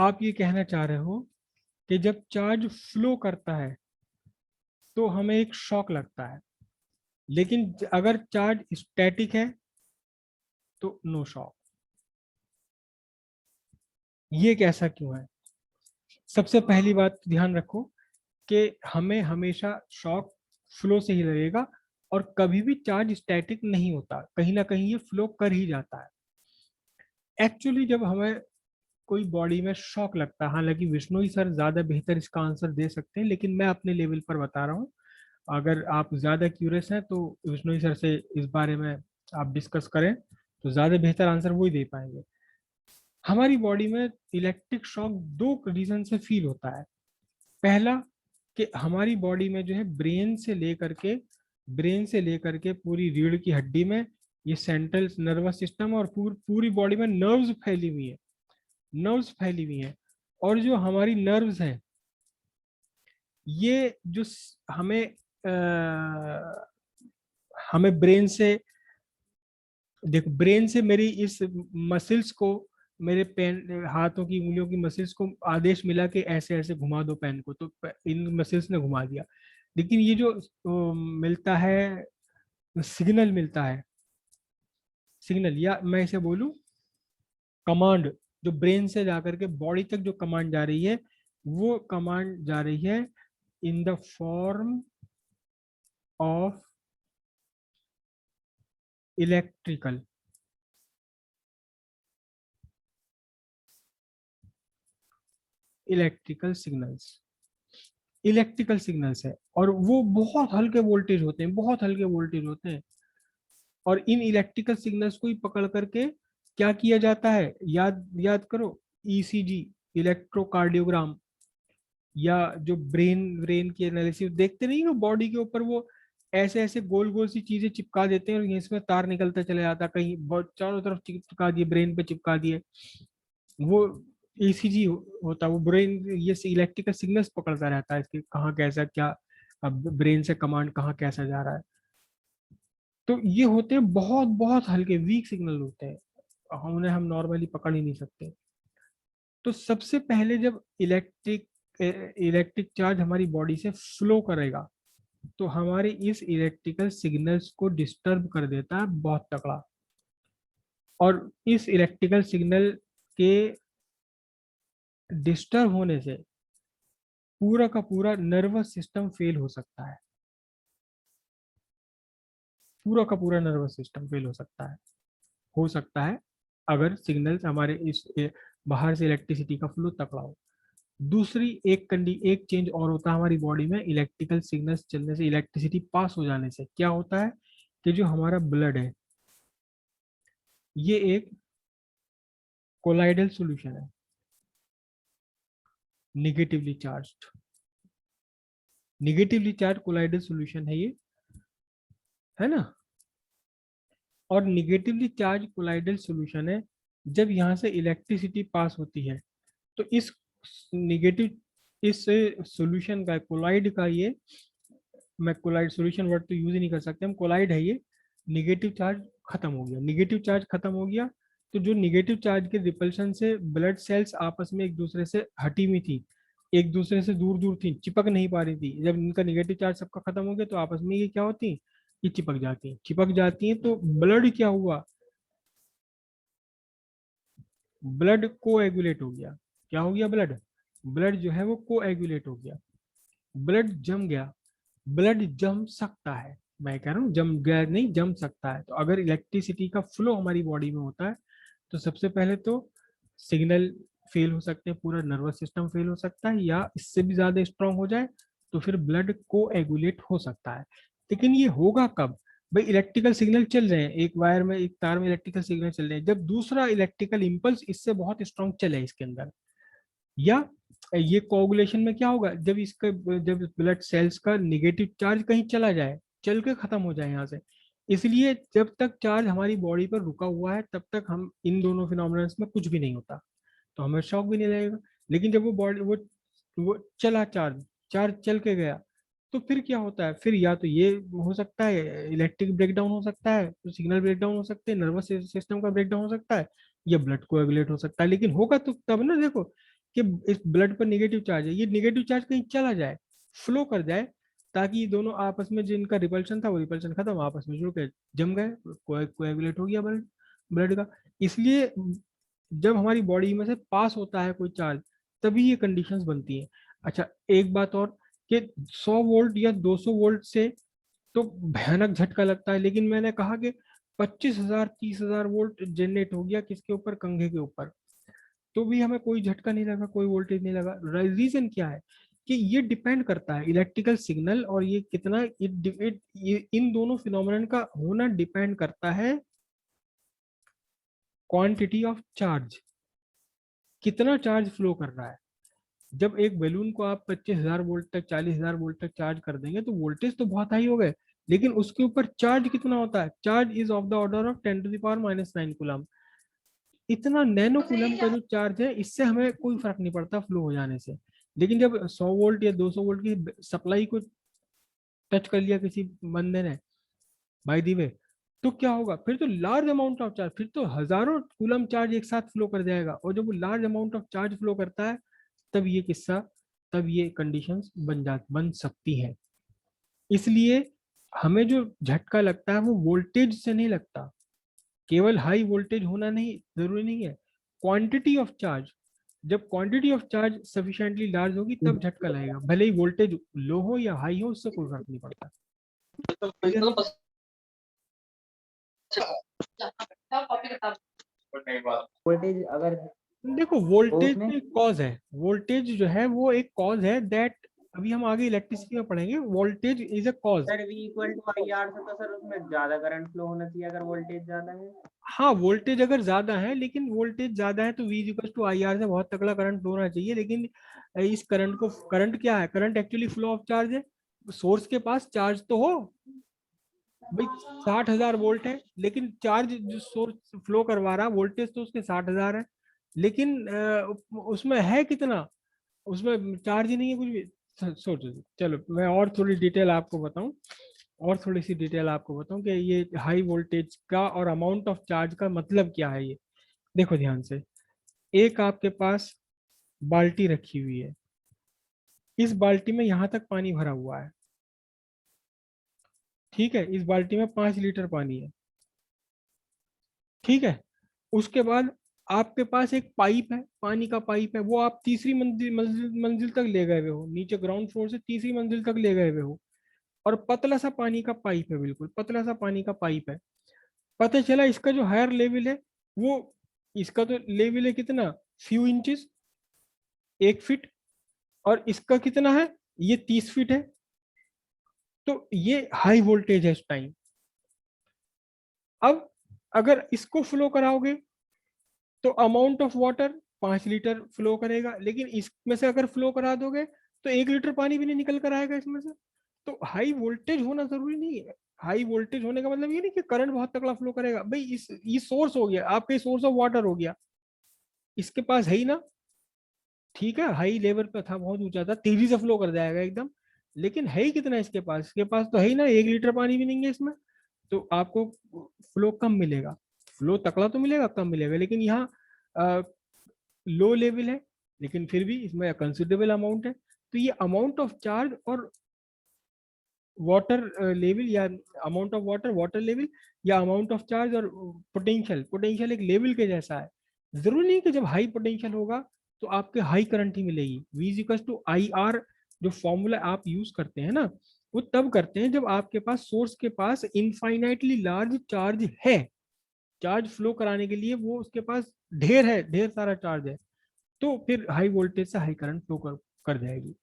आप ये कहना चाह रहे हो कि जब चार्ज फ्लो करता है तो हमें एक शॉक लगता है, लेकिन अगर चार्ज स्टैटिक है तो नो शॉक। ये कैसा क्यों है? सबसे पहली बात ध्यान रखो कि हमें हमेशा शॉक फ्लो से ही लगेगा, और कभी भी चार्ज स्टैटिक नहीं होता, कहीं ना कहीं ये फ्लो कर ही जाता है। एक्चुअली जब हमें कोई बॉडी में शॉक लगता है, हालांकि विष्णु ही सर ज्यादा बेहतर इसका आंसर दे सकते हैं, लेकिन मैं अपने लेवल पर बता रहा हूँ। अगर आप ज्यादा क्यूरियस हैं तो विष्णु सर से इस बारे में आप डिस्कस करें, तो ज्यादा बेहतर आंसर वो ही दे पाएंगे। हमारी बॉडी में इलेक्ट्रिक शॉक दो रीजन से फील होता है। पहला, कि हमारी बॉडी में जो है ब्रेन से लेकर के पूरी रीढ़ की हड्डी में ये सेंट्रल नर्वस सिस्टम और पूरी बॉडी में नर्व्स फैली हुई हैं। और जो हमारी नर्व्स हैं, ये जो हमें ब्रेन से, देखो ब्रेन से मेरी इस मसल्स को, मेरे पेन हाथों की उंगलियों की मसल्स को आदेश मिला कि ऐसे ऐसे घुमा दो पेन को, तो इन मसल्स ने घुमा दिया। लेकिन ये जो मिलता है, सिग्नल मिलता है, सिग्नल, या मैं इसे बोलूं कमांड, जो ब्रेन से जाकर के बॉडी तक जो कमांड जा रही है, वो कमांड जा रही है in the form of electrical electrical signals. Electrical signals है, और वो बहुत हल्के वोल्टेज होते हैं, बहुत हल्के वोल्टेज होते हैं। और इन इलेक्ट्रिकल सिग्नल्स को ही पकड़ करके क्या किया जाता है, याद याद करो, ईसीजी, इलेक्ट्रोकार्डियोग्राम, या जो ब्रेन ब्रेन की एनालिसिस देखते नहीं हो बॉडी के ऊपर, वो ऐसे ऐसे गोल गोल सी चीजें चिपका देते हैं और इसमें तार निकलता चला जाता है, कहीं बहुत चारों तरफ चिपका दिए, ब्रेन पे चिपका दिए, वो ईसीजी होता है। वो ब्रेन ये इलेक्ट्रिकल सिग्नल्स पकड़ता रहता है, इसके कहाँ कैसा क्या, अब ब्रेन से कमांड कहाँ कैसा जा रहा है। तो ये होते हैं बहुत बहुत हल्के वीक सिग्नल होते हैं, हम उन्हें हम नॉर्मली पकड़ ही नहीं सकते। तो सबसे पहले जब इलेक्ट्रिक चार्ज हमारी बॉडी से फ्लो करेगा, तो हमारे इस इलेक्ट्रिकल सिग्नल्स को डिस्टर्ब कर देता है बहुत तगड़ा। और इस इलेक्ट्रिकल सिग्नल के डिस्टर्ब होने से पूरा का पूरा नर्वस सिस्टम फेल हो सकता है। हो सकता है अगर सिग्नल्स हमारे बाहर से इलेक्ट्रिसिटी का फ्लो तकड़ा हो। दूसरी एक चेंज और होता है हमारी बॉडी में, इलेक्ट्रिकल सिग्नल्स चलने से, इलेक्ट्रिसिटी पास हो जाने से क्या होता है कि जो हमारा ब्लड है, ये एक कोलाइडल सॉल्यूशन है, निगेटिवली चार्ज्ड, कोलाइडल सॉल्यूशन है ये, है ना। और निगेटिवली चार्ज कोलाइडल सॉल्यूशन है। जब यहाँ से इलेक्ट्रिसिटी पास होती है, तो निगेटिव इस सॉल्यूशन का, कोलाइड का, ये, मैं कोलाइड सॉल्यूशन वर्ड तो यूज ही नहीं कर सकते हम, कोलाइड है ये, निगेटिव चार्ज खत्म हो गया, तो जो निगेटिव चार्ज के रिपल्शन से ब्लड सेल्स आपस में एक दूसरे से हटी हुई थी, एक दूसरे से दूर दूर थी, चिपक नहीं पा रही थी, जब इनका निगेटिव चार्ज सबका खत्म हो गया तो आपस में ये क्या होती, ये चिपक जाती हैं। तो ब्लड क्या हुआ, ब्लड कोएगुलेट हो गया। क्या हो गया, ब्लड ब्लड जो है वो कोएगुलेट हो गया, ब्लड जम गया। ब्लड जम सकता है, मैं कह रहा हूँ जम गया नहीं, जम सकता है। तो अगर इलेक्ट्रिसिटी का फ्लो हमारी बॉडी में होता है, तो सबसे पहले तो सिग्नल फेल हो सकते हैं, पूरा नर्वस सिस्टम फेल हो सकता है, या इससे भी ज्यादा स्ट्रांग हो जाए तो फिर ब्लड को एगुलेट हो सकता है। लेकिन ये होगा कब? भाई इलेक्ट्रिकल सिग्नल चल रहे हैं, एक वायर में, एक तार में इलेक्ट्रिकल सिग्नल चल रहे हैं, जब दूसरा इलेक्ट्रिकल इंपल्स इससे बहुत स्ट्रांग चले इसके अंदर, या ये कोगुलेशन में क्या होगा, जब ब्लड सेल्स का निगेटिव चार्ज कहीं चला जाए, चल के खत्म हो जाए यहाँ से। इसलिए जब तक चार्ज हमारी बॉडी पर रुका हुआ है, तब तक हम इन दोनों फिनोमिनन्स में कुछ भी नहीं होता, तो हमें शॉक भी नहीं लगेगा। लेकिन जब वो चला, चार्ज चार्ज चल के गया, तो फिर क्या होता है, फिर या तो ये हो सकता है इलेक्ट्रिक ब्रेकडाउन हो सकता है, तो सिग्नल ब्रेकडाउन हो सकते हैं, नर्वस सिस्टम का ब्रेकडाउन हो सकता है, या ब्लड कोएगुलेट हो सकता है। लेकिन होगा तो तब ना, देखो कि इस ब्लड पर नेगेटिव चार्ज है, ये नेगेटिव चार्ज कहीं चला जाए, फ्लो कर जाए, ताकि ये दोनों आपस में जिनका रिपल्शन था वो रिपल्शन खत्म, आपस में जुड़ के जम गए, कोएगुलेट हो गया ब्लड ब्लड का। इसलिए जब हमारी बॉडी में से पास होता है कोई चार्ज, तभी ये कंडीशंस बनती है। अच्छा, एक बात और, कि 100 वोल्ट या 200 वोल्ट से तो भयानक झटका लगता है, लेकिन मैंने कहा कि 25,000 30,000 वोल्ट जनरेट हो गया किसके ऊपर, कंघे के ऊपर, तो भी हमें कोई झटका नहीं लगा, कोई वोल्टेज नहीं लगा। रीजन क्या है कि ये डिपेंड करता है इलेक्ट्रिकल सिग्नल, और ये कितना ये इन दोनों फिनोमेनन का होना डिपेंड करता है क्वांटिटी ऑफ चार्ज, कितना चार्ज फ्लो कर रहा है। जब एक बैलून को आप 25,000 वोल्ट तक 40,000 वोल्ट तक चार्ज कर देंगे तो वोल्टेज तो बहुत हाई हो गए, लेकिन उसके ऊपर चार्ज कितना होता है, charge is of the order of 10⁻⁻⁹ coulomb. इतना नैनो कूलम का जो चार्ज है, इससे हमें कोई फर्क नहीं पड़ता फ्लो हो जाने से। लेकिन जब 100 वोल्ट या 200 वोल्ट की सप्लाई को टच कर लिया किसी बंदे ने बाय दी वे, तो क्या होगा, फिर तो लार्ज अमाउंट ऑफ चार्ज, फिर तो हजारों कूलम चार्ज एक साथ फ्लो कर जाएगा, और जब वो large amount of charge flow करता है, तब ये किस्सा, तब ये कंडीशंस बन सकती है। इसलिए हमें जो झटका लगता है वो वोल्टेज से नहीं लगता, केवल हाई वोल्टेज होना नहीं जरूरी नहीं है, क्वांटिटी ऑफ चार्ज, जब quantity of charge sufficiently large होगी तब झटका लगेगा, भले ही वोल्टेज लो हो या हाई हो, उससे कोई फर्क नहीं पड़ता। वोल्टेज अगर देखो, वोल्टेज एक कॉज है, वोल्टेज जो है वो एक कॉज है, दैट अभी हम आगे इलेक्ट्रिसिटी में पढ़ेंगे, voltage is a cause. Sir V equal to I R से, तो सर उसमें ज्यादा करंट फ्लो होना चाहिए अगर वोल्टेज ज्यादा है। हाँ, वोल्टेज अगर ज्यादा है, लेकिन वोल्टेज ज्यादा है तो V equal to I R से बहुत तगड़ा करंट फ्लो होना चाहिए, लेकिन इस करंट को, करंट क्या है, current actually flow of charge है, सोर्स के पास चार्ज तो हो भाई, 60,000 वोल्ट है, लेकिन चार्ज जो सोर्स फ्लो करवा रहा, वोल्टेज तो उसके 60,000 है, लेकिन उसमें है कितना, उसमें चार्ज ही नहीं है कुछ भी। सोचो, चलो मैं और थोड़ी डिटेल आपको बताऊं, और थोड़ी सी डिटेल आपको बताऊं कि ये हाई वोल्टेज का और अमाउंट ऑफ चार्ज का मतलब क्या है। ये देखो ध्यान से, एक आपके पास बाल्टी रखी हुई है, इस बाल्टी में यहां तक पानी भरा हुआ है, ठीक है, इस बाल्टी में 5 लीटर पानी है, ठीक है। उसके बाद आपके पास एक पाइप है, पानी का पाइप है, वो आप तीसरी मंजिल तक ले गए हुए हो, नीचे ग्राउंड फ्लोर से तीसरी मंजिल तक ले गए हुए हो, और पतला सा पानी का पाइप है, बिल्कुल पतला सा पानी का पाइप है। पता चला इसका जो हायर लेवल है वो, इसका तो लेवल है कितना, फ्यू इंचेस, 1 फीट, और इसका कितना है, ये 30 फीट है, तो ये हाई वोल्टेज है इस टाइम। अब अगर इसको फ्लो कराओगे तो amount of water 5 litre flow करेगा, लेकिन इसमें से अगर फ्लो करा दोगे तो 1 लीटर पानी भी नहीं निकल कर आएगा इसमें से। तो हाई वोल्टेज होना जरूरी नहीं है, हाई वोल्टेज होने का मतलब ये नहीं कि करंट बहुत तगड़ा फ्लो करेगा भाई, ये सोर्स हो गया, आपके सोर्स ऑफ वाटर हो गया, इसके पास है ही ना, ठीक है, हाई लेवल पे था, बहुत ऊंचा था, तेजी से फ्लो कर जाएगा एकदम, लेकिन है ही कितना इसके पास तो है ही ना, 1 लीटर पानी भी नहीं है इसमें, तो आपको फ्लो कम मिलेगा, फ्लो तकड़ा तो मिलेगा, कम मिलेगा, लेकिन यहाँ लो लेवल है, लेकिन फिर भी इसमें कंसिडरेबल अमाउंट है। तो ये अमाउंट ऑफ चार्ज और वाटर लेवल, या amount of water, water level, या अमाउंट ऑफ चार्ज और पोटेंशियल, पोटेंशियल एक लेवल के जैसा है। जरूरी नहीं कि जब हाई पोटेंशियल होगा तो आपके हाई करंट ही मिलेगी। V equal to I R जो फॉर्मूला आप यूज करते हैं ना, वो तब करते हैं जब आपके पास सोर्स के पास इनफाइनाइटली लार्ज चार्ज है, चार्ज फ्लो कराने के लिए वो उसके पास ढेर है, ढेर सारा चार्ज है, तो फिर हाई वोल्टेज से हाई करंट फ्लो कर जाएगी।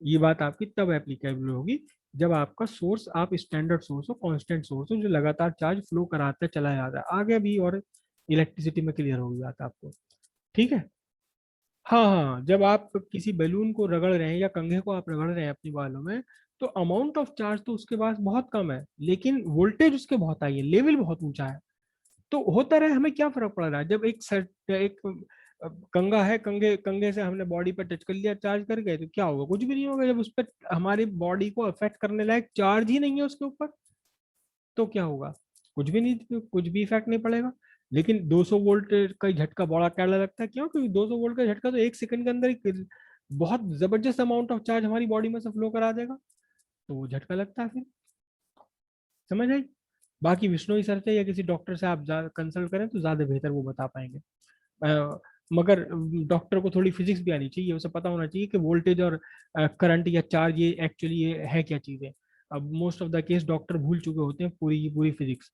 ये बात आपकी तब एप्लीकेबल होगी जब आपका सोर्स, आप स्टैंडर्ड सोर्स हो, कांस्टेंट सोर्स हो, जो लगातार चार्ज फ्लो कराता चला जाता है। आगे भी और इलेक्ट्रिसिटी में क्लियर होगी बात आपको, ठीक है। हाँ हाँ, जब आप किसी बैलून को रगड़ रहे हैं या कंघे को आप रगड़ रहे हैं अपनी बालों में, तो अमाउंट ऑफ चार्ज तो उसके पास बहुत कम है, लेकिन वोल्टेज उसके बहुत हाई है, लेवल बहुत ऊंचा है। तो होता रहे, हमें क्या फर्क पड़ रहा है, जब एक कंगा है, कंगे कंगे से हमने बॉडी पर टच कर लिया चार्ज कर गए, तो क्या होगा, कुछ भी नहीं होगा, जब उस पर हमारी बॉडी को अफेक्ट करने लायक चार्ज ही नहीं है उसके ऊपर, तो क्या होगा, कुछ भी नहीं, कुछ भी इफेक्ट नहीं पड़ेगा। लेकिन 200 वोल्ट का झटका बड़ा टेढ़ा लगता है, क्यों? क्योंकि 200 वोल्ट का झटका तो 1 सेकंड के अंदर ही बहुत जबरदस्त अमाउंट ऑफ चार्ज हमारी बॉडी में से फ्लो करा देगा, तो वो झटका लगता है फिर। समझ आई? बाकी विश्नोई सर से या किसी डॉक्टर से आप कंसल्ट करें तो ज्यादा बेहतर वो बता पाएंगे। मगर डॉक्टर को थोड़ी फिजिक्स भी आनी चाहिए, उसे पता होना चाहिए कि वोल्टेज और करंट या चार्ज ये एक्चुअली ये है क्या चीज़ है। अब most of the case doctor भूल चुके होते हैं पूरी की पूरी फिजिक्स,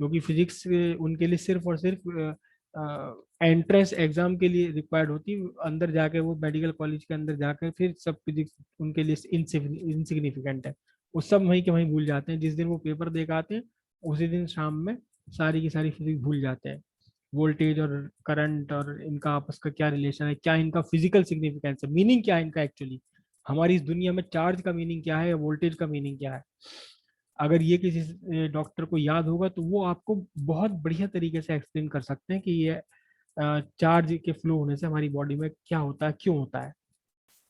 क्योंकि फिजिक्स उनके लिए सिर्फ और सिर्फ एंट्रेंस एग्जाम के लिए रिक्वायर्ड होती है। अंदर जाके वो मेडिकल कॉलेज के अंदर जाकर फिर सब फिजिक्स उनके लिए इनसिग्निफिकेंट है। वो सब वहीं के वहीं भूल जाते हैं, जिस दिन वो पेपर दे के आते हैं उसी दिन शाम में सारी की सारी फिजिक्स भूल जाते हैं। वोल्टेज और करंट और इनका आपस का क्या रिलेशन है, क्या इनका फिजिकल सिग्निफिकेंस है, मीनिंग क्या है इनका एक्चुअली, हमारी इस दुनिया में चार्ज का मीनिंग क्या है या वोल्टेज का मीनिंग क्या है। अगर ये किसी डॉक्टर को याद होगा तो वो आपको बहुत बढ़िया तरीके से एक्सप्लेन कर सकते हैं कि ये चार्ज के फ्लो होने से हमारी बॉडी में क्या होता है, क्यों होता है।